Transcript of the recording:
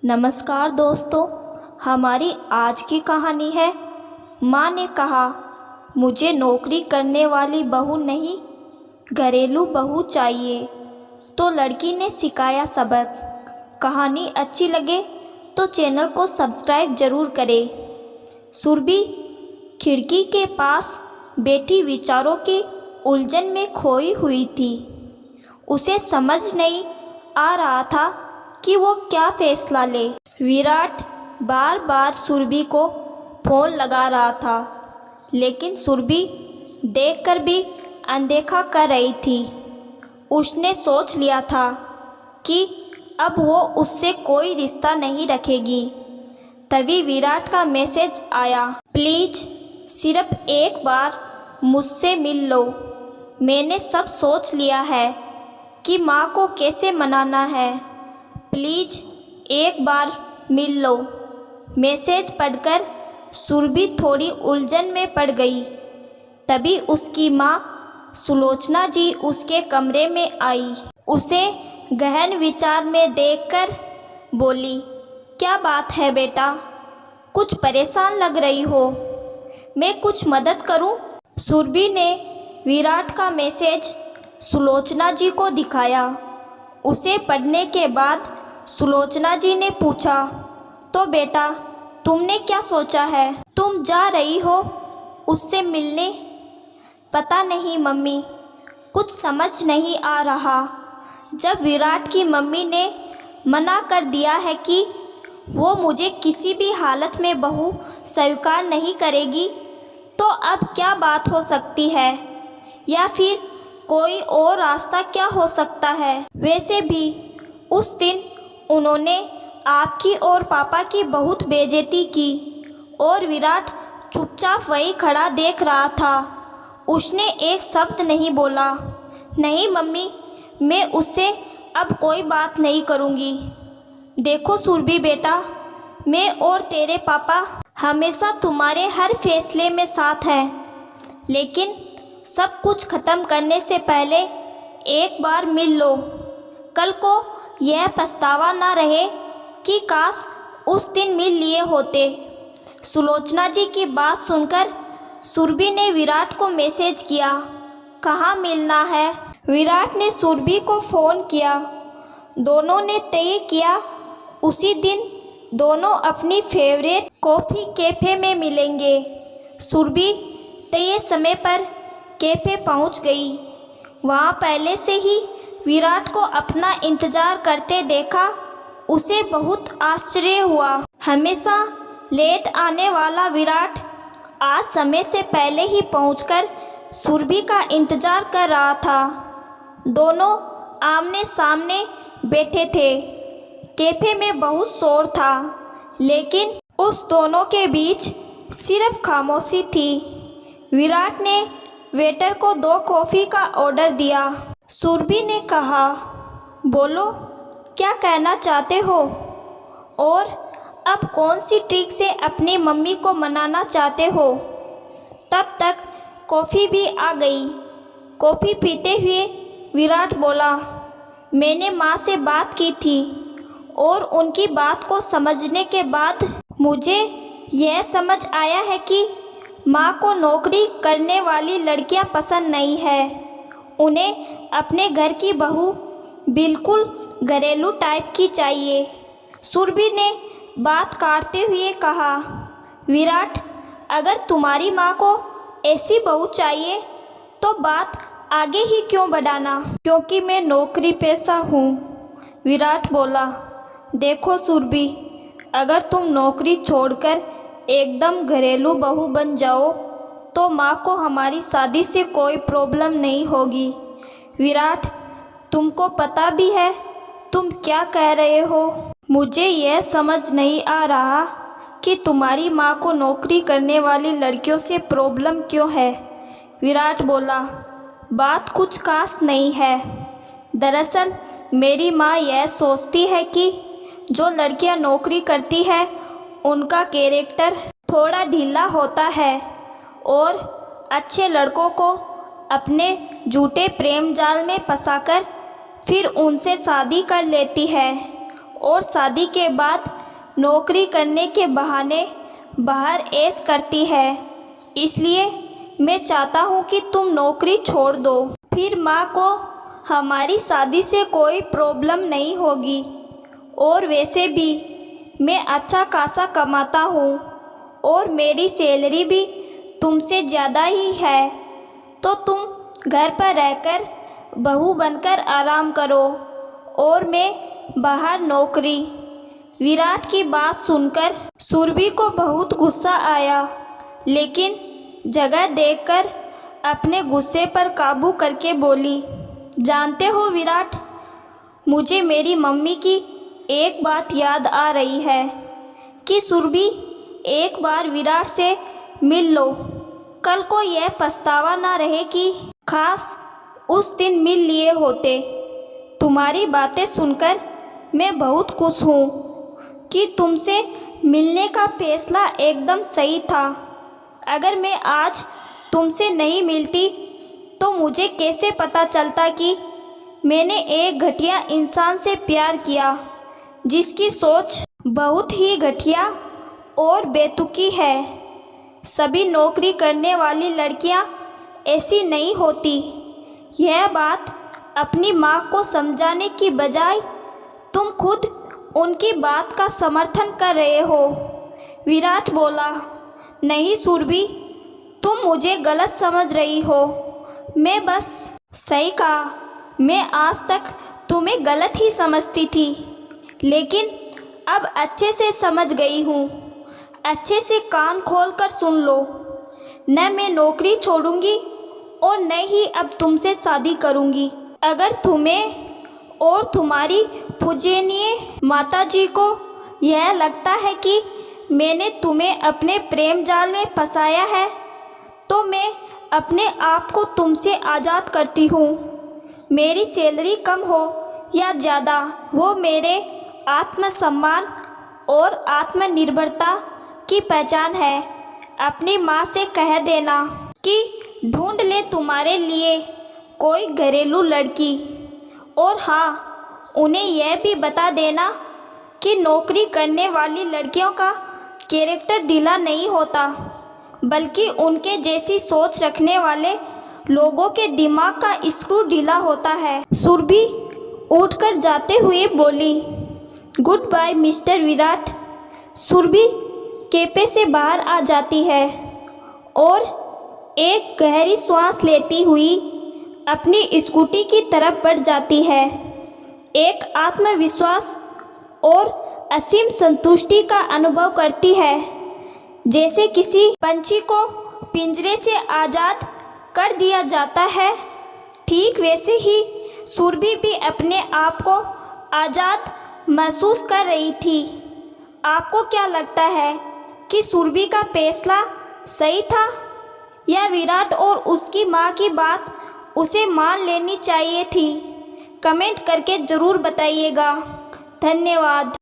नमस्कार दोस्तों, हमारी आज की कहानी है माँ ने कहा मुझे नौकरी करने वाली बहू नहीं, घरेलू बहू चाहिए। तो लड़की ने सिखाया सबक। कहानी अच्छी लगे तो चैनल को सब्सक्राइब ज़रूर करें। सुरभि खिड़की के पास बैठी विचारों की उलझन में खोई हुई थी। उसे समझ नहीं आ रहा था कि वो क्या फैसला ले। विराट बार बार सुरभि को फ़ोन लगा रहा था, लेकिन सुरभि देखकर भी अनदेखा कर रही थी। उसने सोच लिया था कि अब वो उससे कोई रिश्ता नहीं रखेगी। तभी विराट का मैसेज आया, प्लीज़ सिर्फ एक बार मुझसे मिल लो। मैंने सब सोच लिया है कि माँ को कैसे मनाना है। प्लीज़ एक बार मिल लो। मैसेज पढ़कर सुरभि थोड़ी उलझन में पड़ गई। तभी उसकी माँ सुलोचना जी उसके कमरे में आई। उसे गहन विचार में देखकर बोली, क्या बात है बेटा, कुछ परेशान लग रही हो, मैं कुछ मदद करूं? सुरभि ने विराट का मैसेज सुलोचना जी को दिखाया। उसे पढ़ने के बाद सुलोचना जी ने पूछा, तो बेटा तुमने क्या सोचा है? तुम जा रही हो उससे मिलने? पता नहीं मम्मी, कुछ समझ नहीं आ रहा। जब विराट की मम्मी ने मना कर दिया है कि वो मुझे किसी भी हालत में बहू स्वीकार नहीं करेगी, तो अब क्या बात हो सकती है, या फिर कोई और रास्ता क्या हो सकता है? वैसे भी उस दिन उन्होंने आपकी और पापा की बहुत बेइज्जती की और विराट चुपचाप वही खड़ा देख रहा था। उसने एक शब्द नहीं बोला। नहीं मम्मी, मैं उससे अब कोई बात नहीं करूँगी। देखो सुरभि बेटा, मैं और तेरे पापा हमेशा तुम्हारे हर फैसले में साथ हैं, लेकिन सब कुछ ख़त्म करने से पहले एक बार मिल लो। कल को यह पछतावा ना रहे कि काश उस दिन मिल लिए होते। सुलोचना जी की बात सुनकर सुरभि ने विराट को मैसेज किया, कहाँ मिलना है? विराट ने सुरभि को फ़ोन किया। दोनों ने तय किया उसी दिन दोनों अपनी फेवरेट कॉफ़ी कैफ़े में मिलेंगे। सुरभि तय समय पर कैफ़े पहुंच गई। वहां पहले से ही विराट को अपना इंतज़ार करते देखा उसे बहुत आश्चर्य हुआ। हमेशा लेट आने वाला विराट आज समय से पहले ही पहुंचकर सुरभि का इंतज़ार कर रहा था। दोनों आमने सामने बैठे थे। कैफ़े में बहुत शोर था, लेकिन उस दोनों के बीच सिर्फ खामोशी थी। विराट ने वेटर को 2 कॉफ़ी का ऑर्डर दिया। सुरभि ने कहा, बोलो क्या कहना चाहते हो, और अब कौन सी ट्रिक से अपनी मम्मी को मनाना चाहते हो? तब तक कॉफ़ी भी आ गई। कॉफ़ी पीते हुए विराट बोला, मैंने माँ से बात की थी और उनकी बात को समझने के बाद मुझे यह समझ आया है कि माँ को नौकरी करने वाली लड़कियाँ पसंद नहीं है। उन्हें अपने घर की बहू बिल्कुल घरेलू टाइप की चाहिए। सुरभि ने बात काटते हुए कहा, विराट अगर तुम्हारी माँ को ऐसी बहू चाहिए तो बात आगे ही क्यों बढ़ाना? क्योंकि मैं नौकरी पेशा हूँ, विराट बोला। देखो सुरभि, अगर तुम नौकरी छोड़कर एकदम घरेलू बहू बन जाओ तो माँ को हमारी शादी से कोई प्रॉब्लम नहीं होगी। विराट तुमको पता भी है तुम क्या कह रहे हो? मुझे यह समझ नहीं आ रहा कि तुम्हारी माँ को नौकरी करने वाली लड़कियों से प्रॉब्लम क्यों है, विराट बोला। बात कुछ खास नहीं है। दरअसल मेरी माँ यह सोचती है कि जो लड़कियाँ नौकरी करती है उनका कैरेक्टर थोड़ा ढीला होता है और अच्छे लड़कों को अपने झूठे प्रेम जाल में फंसाकर फिर उनसे शादी कर लेती है और शादी के बाद नौकरी करने के बहाने बाहर ऐश करती है। इसलिए मैं चाहता हूँ कि तुम नौकरी छोड़ दो, फिर माँ को हमारी शादी से कोई प्रॉब्लम नहीं होगी। और वैसे भी मैं अच्छा खासा कमाता हूँ और मेरी सैलरी भी तुमसे ज़्यादा ही है, तो तुम घर पर रहकर बहू बनकर आराम करो और मैं बाहर नौकरी। विराट की बात सुनकर सुरभि को बहुत गुस्सा आया, लेकिन जगह देखकर अपने गुस्से पर काबू करके बोली, जानते हो विराट, मुझे मेरी मम्मी की एक बात याद आ रही है कि सुरभि एक बार विराट से मिल लो। कल को यह पछतावा ना रहे कि खास उस दिन मिल लिए होते। तुम्हारी बातें सुनकर मैं बहुत खुश हूँ कि तुमसे मिलने का फैसला एकदम सही था। अगर मैं आज तुमसे नहीं मिलती तो मुझे कैसे पता चलता कि मैंने एक घटिया इंसान से प्यार किया, जिसकी सोच बहुत ही घटिया और बेतुकी है। सभी नौकरी करने वाली लड़कियां ऐसी नहीं होती। यह बात अपनी माँ को समझाने की बजाय तुम खुद उनकी बात का समर्थन कर रहे हो। विराट बोला, नहीं सुरभि, तुम मुझे गलत समझ रही हो। मैं बस सही कहा, मैं आज तक तुम्हें गलत ही समझती थी, लेकिन अब अच्छे से समझ गई हूँ। अच्छे से कान खोल कर सुन लो, न मैं नौकरी छोड़ूंगी और न ही अब तुमसे शादी करूंगी। अगर तुम्हें और तुम्हारी पूजनीय माताजी को यह लगता है कि मैंने तुम्हें अपने प्रेम जाल में फंसाया है, तो मैं अपने आप को तुमसे आज़ाद करती हूँ। मेरी सैलरी कम हो या ज़्यादा, वो मेरे आत्मसम्मान और आत्मनिर्भरता की पहचान है। अपनी माँ से कह देना कि ढूंढ ले तुम्हारे लिए कोई घरेलू लड़की। और हाँ, उन्हें यह भी बता देना कि नौकरी करने वाली लड़कियों का कैरेक्टर ढीला नहीं होता, बल्कि उनके जैसी सोच रखने वाले लोगों के दिमाग का स्क्रू ढीला होता है। सुरभि उठकर जाते हुए बोली, good bye mister Virat. Surabhi cafe से बाहर आ जाती है और एक गहरी सांस लेती हुई अपनी स्कूटी की तरफ बढ़ जाती है। एक आत्मविश्वास और असीम संतुष्टि का अनुभव करती है, जैसे किसी पंछी को पिंजरे से आज़ाद कर दिया जाता है। ठीक वैसे ही सुरभि भी अपने आप को आज़ाद महसूस कर रही थी। आपको क्या लगता है कि सुरभि का फैसला सही था, या विराट और उसकी माँ की बात उसे मान लेनी चाहिए थी? कमेंट करके ज़रूर बताइएगा। धन्यवाद।